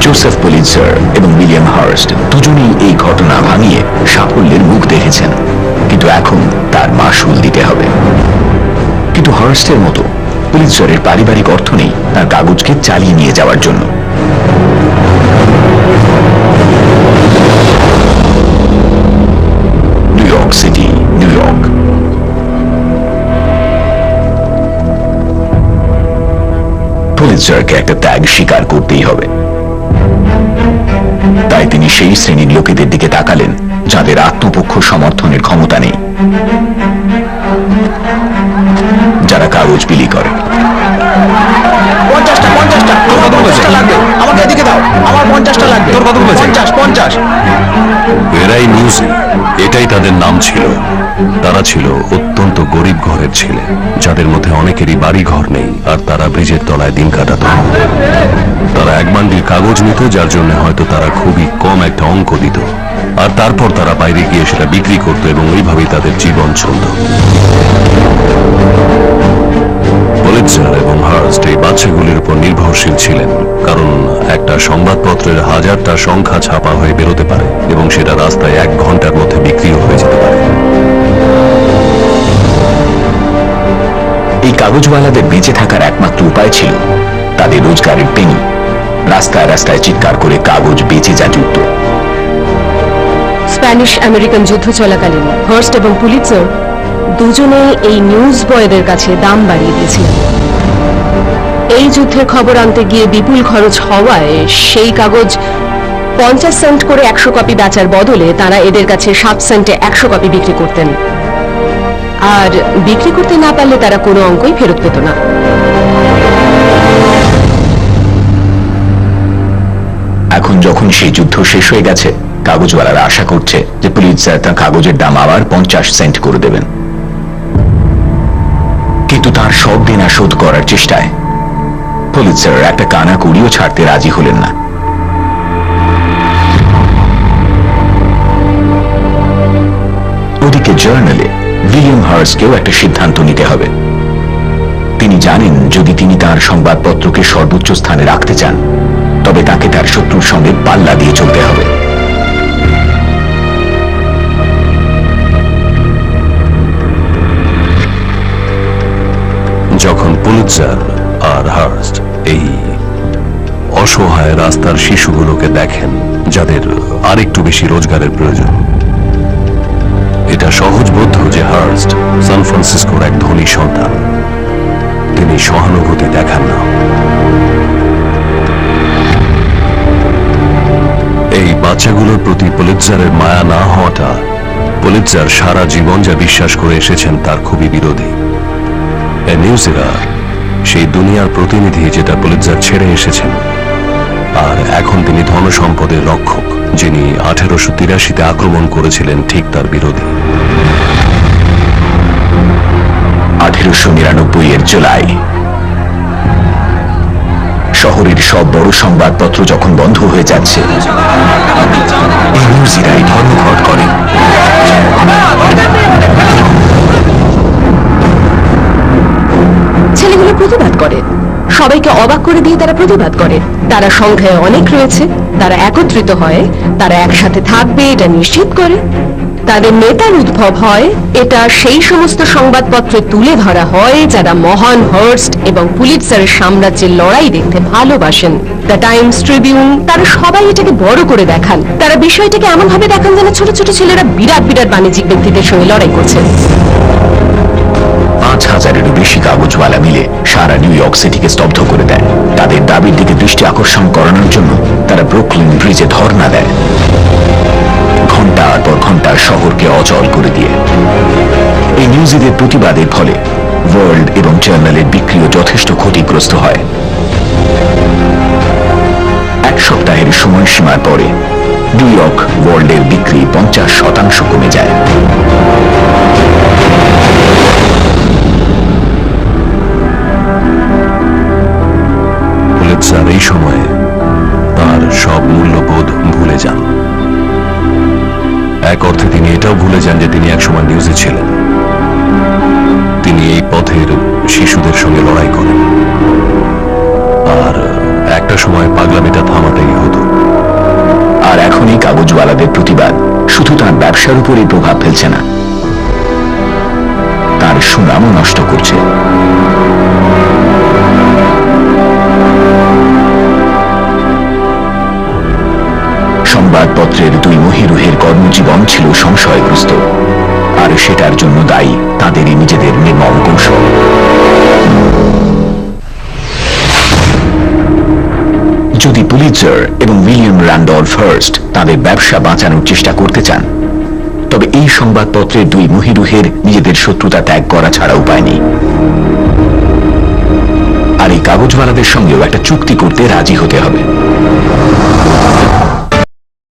Joseph Pulitzer এবং William Hurst দুজনেই এই ঘটনা ভাঙিয়ে সাফল্যের মুখ দেখেছেন, কিন্তু এখন তার মাশুল দিতে হবে। কিন্তু হার্স্টের মতো পুলিৎজারের পারিবারিক অর্থ নেই তার কাগজকে চালিয়ে নিয়ে যাওয়ার জন্য। New York City, New York. পুলিৎজারকে একটা ত্যাগ স্বীকার করতেই হবে। তাই তিনি সেই শ্রেণীর লোকেদের দিকে তাকালেন যাদের আত্মপক্ষ সমর্থনের ক্ষমতা নেই, যারা কাগজ বিলি করে। আমাকে এদিকে দাও, আমার 50টা লাগবে। তোর কত বলেছে? 50। এরাই নিউজি, এটাই তাদের নাম ছিল। তারা ছিল অত্যন্ত গরিব ঘরের ছেলে, যাদের মধ্যে অনেকেরই বাড়ি ঘর নেই, আর তারা ব্রিজের তলায় দিন কাটাত। তারা এক বান্ডিল কাগজ নিত, যার জন্য হয়তো তারা খুবই কম একটা অঙ্ক দিত, আর তারপর তারা বাইরে গিয়ে সেটা বিক্রি করত এবং ওইভাবেই তাদের জীবন চলত। পুলিৎজার এবং হার্স্ট এই বাচ্চাগুলির উপর নির্ভরশীল ছিলেন, কারণ একটা সংবাদপত্রের 1000টা সংখ্যা ছাপা হয়ে বেরোতে পারে এবং সেটা রাস্তায় 1 ঘন্টার মধ্যে বিক্রিও হয়ে যেতে পারে। এই কাগজওয়ালাদের বেঁচে থাকার একমাত্র উপায় ছিল তাদের রোজগারের পেনি রাস্তায় রাস্তায় চিৎকার করে কাগজ বেচে যা জুটত। স্প্যানিশ আমেরিকান যুদ্ধ চলাকালীন হার্স্ট এবং পুলিৎজার দুজনে এই নিউজ বয়দের কাছে দাম বাড়িয়ে দিয়েছিলেন। এই যুদ্ধের খবর আনতে গিয়ে বিপুল খরচ হওয়ায় সেই কাগজ 50 সেন্ট করে 100 কপি বেচার বদলে তারা এদের কাছে 7 সেন্টে 100 কপি বিক্রি করতেন, আর বিক্রি করতে না পারলে তারা কোনো অঙ্কই ফেরত পেত না। এখন যখন সেই যুদ্ধ শেষ হয়ে গেছে, কাগজওয়ালারা আশা করছে যে পুলিৎজার তার কাগজের দাম আবার 50 সেন্ট করে দেবেন। কিন্তু তার সব দেনা শোধ করার চেষ্টায় পুলিৎজার একটা কানা কুড়িও ছাড়তে রাজি হলেন না। ওদিকে জার্নালে উইলিয়াম হার্স্টকেও একটা সিদ্ধান্ত নিতে হবে। তিনি জানেন যদি তিনি তার সংবাদপত্রকে সর্বোচ্চ স্থানে রাখতে চান, তবে তাকে তার শত্রুর সঙ্গে পাল্লা দিয়ে চলতে হবে। যখন পুলিৎজার আর হার্স্ট এই অসহায় রাস্তার শিশুগুলোকে দেখেন যাদের আরেকটু বেশি রোজগারের প্রয়োজন, এটা সহজবোধ্য যে হার্স্ট সান ফ্রান্সিসকোর এক ধনী সন্তান, তিনি সহানুভূতি দেখান না। এই বাচ্চাগুলোর প্রতি পুলিৎজারের মায়া না হওয়াটা পুলিৎজার সারা জীবন যা বিশ্বাস করে এসেছেন তার খুবই বিরোধী। নিউজেরা সেই দুনিয়ার প্রতিনিধি যেটা পুলিৎজার ছেড়ে এসেছেন, আর এখন তিনি ধনসম্পদের রক্ষক, যিনি 1883-তে আক্রমণ করেছিলেন ঠিক তার বিরোধী। 1899-এর জুলাই শহরের সব বড় সংবাদপত্র যখন বন্ধ হয়ে যাচ্ছে, এই নিউজেরাই ধর্মঘট করে। ছেলেগুলো প্রতিবাদ করে, সবাইকে অবাক করে দিয়ে তারা প্রতিবাদ করে। তারা সংখ্যায় অনেক রয়েছে, তারা একত্রিত হয়, তারা একসাথে থাকবে এটা নিশ্চিত করে। তাদের নেতার উদ্ভব হয়, এটা সেই সমস্ত সংবাদপত্রে তুলে ধরা হয় যারা মহান হার্স্ট এবং পুলিৎজারের সাম্রাজ্যের লড়াই দেখতে ভালোবাসেন। দ্য টাইমস, ট্রিবিউন, তারা সবাই এটাকে বড় করে দেখান। তারা বিষয়টাকে এমন ভাবে দেখান যেন ছোট ছোট ছেলেরা বিরাট বিরাট বাণিজ্যিক ব্যক্তিদের সঙ্গে লড়াই করছে। 5000-এরও বেশি কাগজওয়ালা মিলে সারা নিউ ইয়র্ক সিটিকে স্তব্ধ করে দেয়। তাদের দাবির দিকে দৃষ্টি আকর্ষণ করানোর জন্য তারা ব্রুকলিন ব্রিজে ধর্ণা দেয়, ঘন্টার পর ঘন্টা শহরকে অচল করে দিয়ে। এই নিউজেদের প্রতিবাদের ফলে ওয়ার্ল্ড এবং জার্নালের বিক্রিও যথেষ্ট ক্ষতিগ্রস্ত হয়। 1 সপ্তাহের সময়সীমার পরে নিউ ইয়র্ক ওয়ার্ল্ডের বিক্রি 50% কমে যায়। পুলিৎজার এই সময়ে তার সব মূল্যবোধ ভুলে যান। এক অর্থে তিনি এটাও ভুলে যান যে তিনি একসময় নিউজে ছিলেন। তিনি এই পথের শিশুদের সঙ্গে লড়াই করেন, আর একটা সময় পাগলামিটা থামাতেই হতো। আর এখন এই কাগজওয়ালাদের প্রতিবাদ শুধু তার ব্যবসার উপরেই প্রভাব ফেলছে না, তার সুনামও নষ্ট করছে। সংবাদপত্রের দুই মহিরুহের কর্মজীবন ছিল সংশয়গ্রস্ত, আর সেটার জন্য দায়ী তাদেরই নিজেদের নির্মম কৌশল। যদি পুলিৎজার এবং উইলিয়াম র্যান্ডলফ হার্স্ট তাদের ব্যবসা বাঁচানোর চেষ্টা করতে চান, তবে এই সংবাদপত্রের দুই মহিরুহের নিজেদের শত্রুতা ত্যাগ করা ছাড়া উপায় নেই। আর এই কাগজওয়ালাদের সঙ্গেও একটা চুক্তি করতে রাজি হতে হবে।